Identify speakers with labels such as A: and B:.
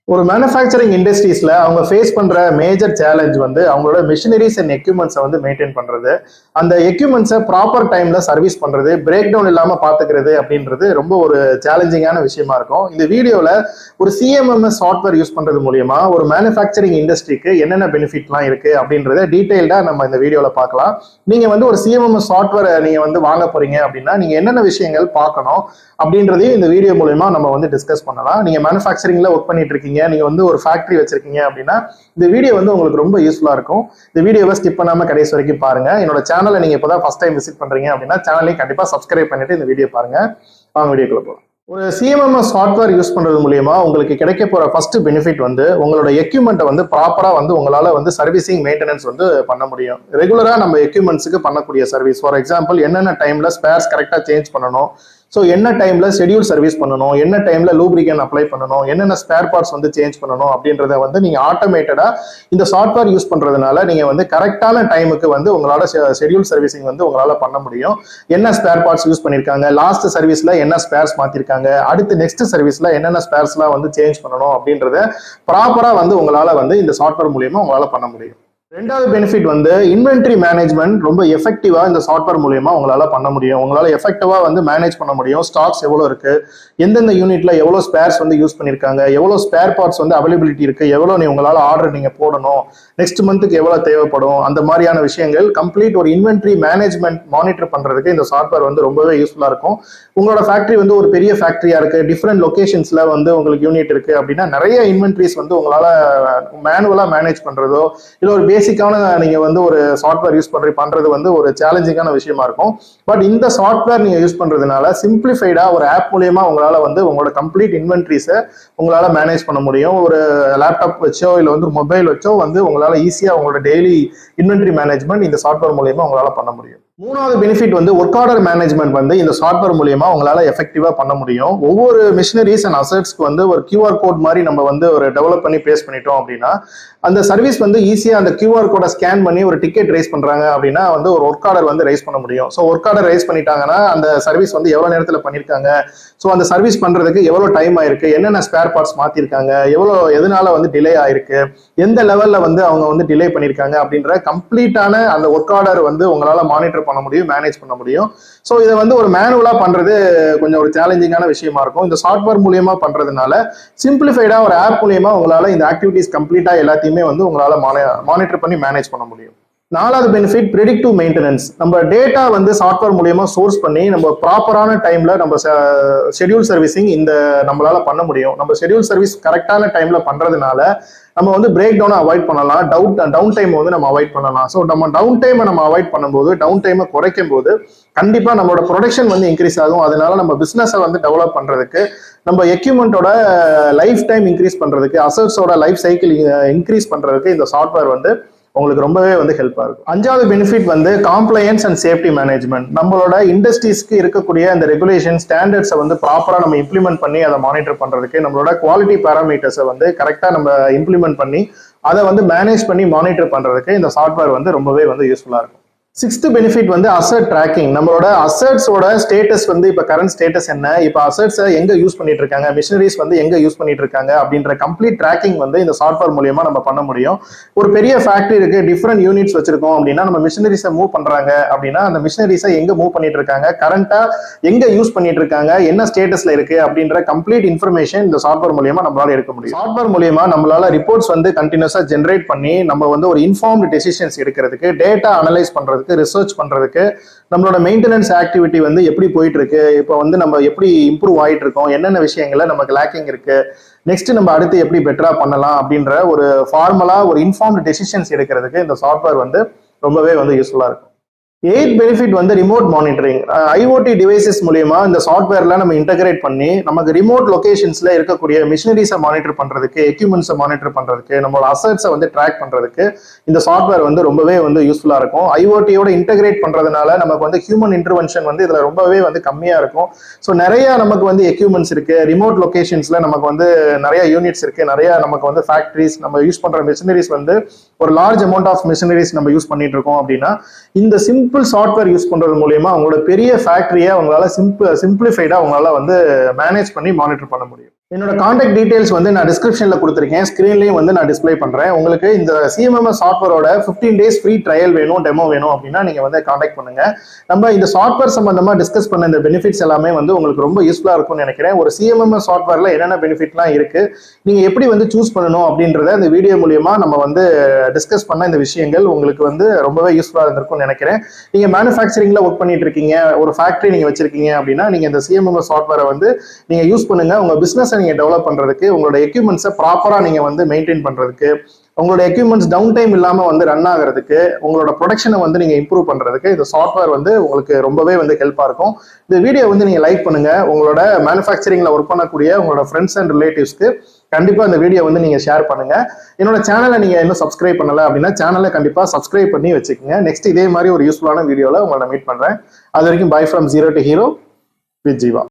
A: ஒரு மேனுஃபேக்சரிங் இண்டஸ்ட்ரீஸ்ல அவங்க ஃபேஸ் பண்ற மேஜர் சேலஞ்ச் வந்து அவங்களோட மிஷினரிஸ் அண்ட் எக்யூப்மெண்ட்ஸை வந்து மெயின்டைன் பண்றது, அந்த எக்யூப்மெண்ட்ஸை ப்ராப்பர் டைம்ல சர்வீஸ் பண்றது, பிரேக் டவுன் இல்லாம பாத்துக்கிறது அப்படின்றது ரொம்ப ஒரு சேலஞ்சிங்கான விஷயமா இருக்கும். இந்த வீடியோல ஒரு சிஎம்எம்எஸ் சாஃப்ட்வேர் யூஸ் பண்றது மூலியமா ஒரு மேனுஃபேக்சரிங் இண்டஸ்ட்ரிக்கு என்னென்ன பெனிஃபிட்லாம் இருக்கு அப்படின்றத டீடைல்டா நம்ம இந்த வீடியோல பார்க்கலாம். நீங்க வந்து ஒரு சிஎம்எம்எஸ் சாஃப்ட்வேர் நீங்க வந்து வாங்க போறீங்க அப்படின்னா நீங்க என்னென்ன விஷயங்கள் பார்க்கணும் அப்படின்றதையும் இந்த வீடியோ மூலமா நம்ம வந்து டிஸ்கஸ் பண்ணலாம். நீங்க மேனுஃபேக்சரிங்ல ஒர்க் பண்ணிட்டு இருக்கீங்க, நீங்க வந்து ஒரு ஃபேக்டரி வச்சிருக்கீங்க அப்படின்னா இந்த வீடியோ வந்து உங்களுக்கு ரொம்ப யூஸ்ஃபுல்லா இருக்கும். இந்த வீடியோவை ஸ்கிப் பண்ணாம கடைசி வரைக்கும் பாருங்க. என்னோட சேனலை நீங்க இப்பதான் ஃபர்ஸ்ட் டைம் விசிட் பண்றீங்க அப்படின்னா சேனலையும் கண்டிப்பா சப்ஸ்கிரைப் பண்ணிட்டு இந்த வீடியோ பாருங்க. வாங்க வீடியோக்குள்ள போகலாம். ஒரு சிஎம்எம்எஸ் சாஃப்ட்வேர் யூஸ் பண்றது மூலியமா உங்களுக்கு கிடைக்க போற ஃபர்ஸ்ட் பெனிஃபிட் வந்து உங்களோட எக்யூப்மெண்ட்டை வந்து ப்ராப்பரா வந்து உங்களால வந்து சர்வீசிங் மெயின்டெனன்ஸ் வந்து பண்ண முடியும். ரெகுலரா நம்ம எக்யூப்மெண்ட்ஸுக்கு பண்ணக்கூடிய சர்வீஸ், ஃபார் எக்ஸாம்பிள் என்னென்ன டைம்ல ஸ்பேர்ஸ் கரெக்டா சேஞ்ச் பண்ணணும், ஸோ என்ன டைம்ல ஷெடியூல் சர்வீஸ் பண்ணணும், என்ன டைம்ல லூப்ரிகன் அப்ளை பண்ணணும், என்னென்ன ஸ்பேர் பார்ட்ஸ் வந்து சேஞ்ச் பண்ணணும் அப்படின்றத வந்து நீங்க ஆட்டோமேட்டடா இந்த சாஃப்ட்வேர் யூஸ் பண்றதுனால நீங்க வந்து கரெக்டான டைமுக்கு வந்து உங்களால ஷெடியூல் சர்வீசிங் வந்து உங்களால பண்ண முடியும். என்ன ஸ்பேர் பார்ட்ஸ் யூஸ் பண்ணிருக்காங்க, லாஸ்ட் சர்வீஸ்ல என்ன ஸ்பேர்ஸ் மாத்திருக்காங்க, அடுத்து நெக்ஸ்ட் சர்வீஸ்ல என்னென்ன ஸ்பேர்ஸ்லாம் வந்து சேஞ்ச் பண்ணணும் அப்படின்றத ப்ராப்பரா வந்து உங்களால வந்து இந்த சாஃப்ட்வேர் மூலியமா உங்களால பண்ண முடியும். ரெண்டாவது பெனிஃபிட் வந்து இன்வென்ட்ரி மேனேஜ்மெண்ட் ரொம்ப எஃபெக்டிவா இந்த சாஃப்ட்வேர் மூலியமா உங்களால பண்ண முடியும். உங்களால எஃபெக்டிவா வந்து மேனேஜ் பண்ண முடியும். ஸ்டாக்ஸ் எவ்வளவு இருக்கு, எந்தெந்த யூனிட்ல எவ்வளவு ஸ்பேர்ஸ் வந்து யூஸ் பண்ணிருக்காங்க, எவ்வளவு ஸ்பேர் பார்ட்ஸ் வந்து அவைலபிலிட்டி இருக்கு, எவ்வளவு உங்களால ஆர்டர் நீங்க போடணும், நெக்ஸ்ட் மந்த்துக்கு எவ்வளவு தேவைப்படும், அந்த மாதிரியான விஷயங்கள் கம்ப்ளீட் ஒரு இன்வென்ட்ரி மேனேஜ்மெண்ட் மானிட்டர் பண்றதுக்கு இந்த சாஃப்ட்வேர் வந்து ரொம்பவே யூஸ்ஃபுல்லா இருக்கும். உங்களோட ஃபேக்டரி வந்து ஒரு பெரிய ஃபேக்டரியா இருக்கு, டிஃப்ரெண்ட் லொகேஷன்ஸ்ல வந்து உங்களுக்கு யூனிட் இருக்கு அப்படின்னா நிறைய இன்வென்ட்ரிஸ் வந்து உங்களால மேனுவலா மேனேஜ் பண்றதோ இல்ல ஒரு பேசிக்கான நீங்க வந்து ஒரு சாஃப்ட்வேர் யூஸ் பண்றது வந்து ஒரு சேலஞ்சிங்கான விஷயமா இருக்கும். பட் இந்த சாஃப்ட்வேர் நீங்க யூஸ் பண்றதுனால சிம்பிளிஃபைடா ஒரு ஆப் மூலியமா உங்களால வந்து உங்களோட கம்ப்ளீட் இன்வென்ட்ரிஸை உங்களால மேனேஜ் பண்ண முடியும். ஒரு லேப்டாப் வச்சோ இல்ல வந்து மொபைல் வச்சோ வந்து உங்களால ஈஸியா உங்களோட டெய்லி இன்வென்ட்ரி மேனேஜ்மெண்ட் இந்த சாஃப்ட்வேர் மூலியமா உங்களால பண்ண முடியும். மூணாவது பெனிஃபிட் வந்து ஒர்க் ஆர்டர் மேனேஜ்மெண்ட் வந்து இந்த சாஃப்ட்வேர் மூலியமா உங்களால எஃபெக்டிவா பண்ண முடியும். ஒவ்வொரு மிஷினரிஸ் அண்ட் அசெட்ஸ்க்கு வந்து ஒரு கியூஆர் கோட் மாதிரி நம்ம வந்து ஒரு டெவலப் பண்ணி பேஸ் பண்ணிட்டோம் அப்படின்னா அந்த சர்வீஸ் வந்து ஈஸியா அந்த கியூஆர் கோடை ஸ்கேன் பண்ணி ஒரு டிக்கெட் ரைஸ் பண்றாங்க அப்படின்னா வந்து ஒரு ஒர்க் ஆர்டர் வந்து ரைஸ் பண்ண முடியும். ஸோ ஒர்க் ஆர்டர் ரைஸ் பண்ணிட்டாங்கன்னா அந்த சர்வீஸ் வந்து எவ்வளவு நேரத்தில் பண்ணிருக்காங்க, ஸோ அந்த சர்வீஸ் பண்றதுக்கு எவ்வளவு டைம் ஆயிருக்கு, என்னென்ன ஸ்பேர் பார்ட்ஸ் மாத்திருக்காங்க, எதனால வந்து டிலே ஆயிருக்கு, எந்த லெவல்ல வந்து அவங்க வந்து டிலே பண்ணிருக்காங்க அப்படின்ற கம்ப்ளீட்டான அந்த ஒர்க் ஆர்டர் வந்து உங்களால மானிட்டர் பண்ண முடியும், மேனேஜ் பண்ண முடியும். ஸோ இதை வந்து ஒரு மேனுவலா பண்றது கொஞ்சம் ஒரு சேலஞ்சிங்கான விஷயமா இருக்கும். இந்த சாஃப்ட்வேர் மூலியமா பண்றதுனால சிம்பிளிஃபைடா ஒரு ஆப் மூலியமா உங்களால இந்த ஆக்டிவிட்டிஸ் கம்ப்ளீட்டா எல்லாத்தையுமே வந்து உங்களால மானிட்டர் பண்ணி மேனேஜ் பண்ண முடியும். நாலாவது பெனிஃபிட் ப்ரெடிக்டிவ் மெயின்டெனன்ஸ். நம்ம டேட்டா வந்து சாஃப்ட்வேர் மூலியமா சோர்ஸ் பண்ணி நம்ம ப்ராப்பரான டைம்ல நம்ம ஷெடியூல் சர்வீசிங் இந்த நம்மளால பண்ண முடியும். நம்ம ஷெடியூல் சர்வீஸ் கரெக்டான டைம்ல பண்றதுனால நம்ம வந்து பிரேக் டவுனை அவாய்ட் பண்ணலாம், டவுன் டைம் வந்து நம்ம அவாய்ட் பண்ணலாம். ஸோ நம்ம டவுன் டைமை நம்ம அவாய்ட் பண்ணும்போது, டவுன் டைமை குறைக்கும் போது கண்டிப்பா நம்மளோட ப்ரொடக்ஷன் வந்து இன்க்ரீஸ் ஆகும். அதனால நம்ம பிசினஸை வந்து டெவலப் பண்றதுக்கு, நம்ம எக்யூப்மெண்ட்டோட லைஃப் டைம் இன்க்ரீஸ் பண்றதுக்கு, அசட்ஸோட லைஃப் சைக்கிள் இன்க்ரீஸ் பண்றதுக்கு இந்த சாஃப்ட்வேர் வந்து உங்களுக்கு ரொம்பவே வந்து ஹெல்ப்பா இருக்கும். அஞ்சாவது பெனிஃபிட் வந்து காம்ப்ளையன்ஸ் அண்ட் சேஃப்டி மேனேஜ்மெண்ட். நம்மளோட இண்டஸ்ட்ரீஸ்க்கு இருக்கக்கூடிய அந்த ரெகுலேஷன் ஸ்டாண்டர்ட்ஸை வந்து ப்ராப்பரா நம்ம இம்ப்ளிமெண்ட் பண்ணி அதை மானிட்டர் பண்றதுக்கு, நம்மளோட குவாலிட்டி பேராமீட்டர்ஸை வந்து கரெக்டா நம்ம இம்ப்ளிமெண்ட் பண்ணி அதை வந்து மேனேஜ் பண்ணி மானிட்டர் பண்றதுக்கு இந்த சாஃப்ட்வேர் வந்து ரொம்பவே வந்து யூஸ்ஃபுல்லா இருக்கும். சிக்ஸ்த் பெனிஃபிட் வந்து அசட் ட்ராக்கிங். நம்மளோட அசட்ஸோட ஸ்டேட்டஸ் வந்து இப்போ கரண்ட் ஸ்டேட்டஸ் என்ன, இப்போ அசட்ஸை எங்க யூஸ் பண்ணிட்டு இருக்காங்க, மிஷினரிஸ் வந்து எங்க யூஸ் பண்ணிட்டு இருக்காங்க அப்படின்ற கம்ப்ளீட் ட்ராக்கிங் வந்து இந்த சாஃப்ட்வேர் மூலியமா நம்ம பண்ண முடியும். ஒரு பெரிய ஃபேக்டரி இருக்கு, டிஃப்ரெண்ட் யூனிட்ஸ் வச்சிருக்கோம் அப்படின்னா நம்ம மிஷினரிஸை மூவ் பண்றாங்க அப்படின்னா அந்த மிஷினரிஸை எங்க மூவ் பண்ணிட்டு இருக்காங்க, கரண்டா எங்க யூஸ் பண்ணிட்டு இருக்காங்க, என்ன ஸ்டேட்டஸ்ல இருக்கு அப்படின்ற கம்ப்ளீட் இன்ஃபர்மேஷன் இந்த சாஃப்ட்வேர் மூலியமா நம்மளால எடுக்க முடியும். சாஃப்ட்வேர் மூலியமா நம்மளால ரிப்போர்ட்ஸ் வந்து கண்டினியூஸா ஜென்ரேட் பண்ணி நம்ம வந்து ஒரு இன்ஃபார்ம்டு டெசிஷன்ஸ் எடுக்கிறதுக்கு, டேட்டா அனலைஸ் பண்றதுக்கு, ரிசர்ச் பண்றதுக்கு, நம்மளோட மெயின்டெனன்ஸ் ஆக்டிவிட்டி வந்து எப்படி போயிட்டு இருக்கு, இப்போ வந்து நம்ம எப்படி இம்ப்ரூவ் ஆயிட்டு இருக்கோம், என்னென்ன விஷயங்கள்ல நமக்கு லேக்கிங் இருக்கு, நெக்ஸ்ட் நம்ம அடுத்து எப்படி பெட்டரா பண்ணலாம் அப்படின்ற ஒரு ஃபார்மலா ஒரு இன்ஃபார்ம்டு டெசிஷன்ஸ் எடுக்கிறதுக்கு இந்த சாஃப்ட்வேர் வந்து ரொம்பவே வந்து யூஸ்ஃபுல்லா இருக்கும். எய்த் பெனிஃபிட் வந்து ரிமோட் மானிட்டரிங். ஐஓடி டிவைசஸ் மூலியமா இந்த சாஃப்ட்வேர்ல நம்ம இன்டகிரேட் பண்ணி நமக்கு ரிமோட் லொகேஷன்ஸ்ல இருக்கக்கூடிய மிஷினரிஸை மானிட்டர் பண்றதுக்கு, எக்யூப்மெண்ட்ஸை மானிட்டர் பண்றதுக்கு, நம்மளோட அசட்ஸை வந்து ட்ராக் பண்றதுக்கு இந்த சாஃப்ட்வேர் வந்து ரொம்பவே வந்து யூஸ்ஃபுல்லா இருக்கும். ஐஓடியோட இன்டகிரேட் பண்றதுனால நமக்கு வந்து ஹியூமன் இன்டர்வென்ஷன் வந்து இதுல ரொம்பவே வந்து கம்மியா இருக்கும். ஸோ நிறைய நமக்கு வந்து எக்யூப்மெண்ட்ஸ் இருக்கு, ரிமோட் லொகேஷன்ஸ்ல நமக்கு வந்து நிறைய யூனிட்ஸ் இருக்கு, நிறைய நமக்கு வந்து ஃபேக்டரிஸ், நம்ம யூஸ் பண்ற மிஷினரிஸ் வந்து ஒரு லார்ஜ் அமௌண்ட் ஆஃப் மிஷினரிஸ் நம்ம யூஸ் பண்ணிட்டு இருக்கோம் அப்படின்னா இந்த சிம்பிள் சாஃப்ட்வேர் யூஸ் பண்றது மூலமா அவங்களோட பெரிய ஃபேக்டரியை அவங்களால சிம்பிளிஃபைடா அவங்களால வந்து மேனேஜ் பண்ணி மானிட்டர் பண்ண முடியும். என்னோட காண்டாக்ட் டீடைல்ஸ் வந்து நான் டிஸ்கிரிப்ஷன்ல கொடுத்துருக்கேன், ஸ்கிரீன்லயும் வந்து நான் டிஸ்ப்ளே பண்றேன். உங்களுக்கு இந்த சிஎம்எம்எஸ் சாஃப்ட்வேரோட 15 டேஸ் ஃப்ரீ ட்ரையல் வேணும், டெமோ வேணும் அப்படின்னா நீங்க வந்து காண்டாக்ட் பண்ணுங்க. நம்ம இந்த சாஃப்ட்வேர் சம்பந்தமா டிஸ்கஸ் பண்ண இந்த பெனிஃபிட்ஸ் எல்லாமே வந்து உங்களுக்கு ரொம்ப யூஸ்ஃபுல்லா இருக்கும்னு நினைக்கிறேன். ஒரு சிஎம்எம்எஸ் சாஃப்ட்வேர்ல என்னென்ன பெனிஃபிட்லாம் இருக்கு, நீங்க எப்படி வந்து சூஸ் பண்ணணும் அப்படின்றத இந்த வீடியோ மூலியமா நம்ம வந்து டிஸ்கஸ் பண்ண இந்த விஷயங்கள் உங்களுக்கு வந்து ரொம்பவே யூஸ்ஃபுல்லா இருந்திருக்கும்னு நினைக்கிறேன். நீங்க மேனுஃபேக்சரிங்ல ஒர்க் பண்ணிட்டு இருக்கீங்க, ஒரு ஃபேக்டரி நீங்க வச்சிருக்கீங்க அப்படின்னா நீங்க இந்த சிஎம்எம்எஸ் சாஃப்ட்வேரை வந்து நீங்க யூஸ் பண்ணுங்க. உங்க பிசினஸ் நீங்க டெவலப் பண்றதுக்கு, உங்களோட எக்யூப்மெண்ட்ஸை ப்ராப்பரா நீங்க வந்து மெயின்டைன் பண்றதுக்கு, உங்களோட எக்யூப்மெண்ட்ஸ் டவுன் டைம் இல்லாம வந்து ரன் ஆகிறதுக்கு, உங்களோட ப்ரொடக்ஷனை வந்து நீங்க இம்ப்ரூவ் பண்றதுக்கு இந்த சாஃப்ட்வேர் வந்து உங்களுக்கு ரொம்பவே வந்து ஹெல்ப்பா இருக்கும். இந்த வீடியோ வந்து நீங்க லைக் பண்ணுங்க. உங்களோட மேனுஃபேக்சரிங்ல ஒர்க் பண்ணக்கூடிய உங்களோட ஃப்ரெண்ட்ஸ் அண்ட் ரிலேட்டிவ்ஸ்க்கு கண்டிப்பா இந்த வீடியோ வந்து நீங்க ஷேர் பண்ணுங்க. என்னோட சேனலை நீங்க இன்னும் சப்ஸ்கிரைப் பண்ணல அப்படின்னா சேனலை கண்டிப்பா சப்ஸ்கிரைப் பண்ணி வச்சுக்கோங்க. நெக்ஸ்ட் இதே மாதிரி ஒரு யூஸ்ஃபுல்லான வீடியோல உங்களை மீட் பண்றேன். அது வரைக்கும் by from zero to hero with Jeeva.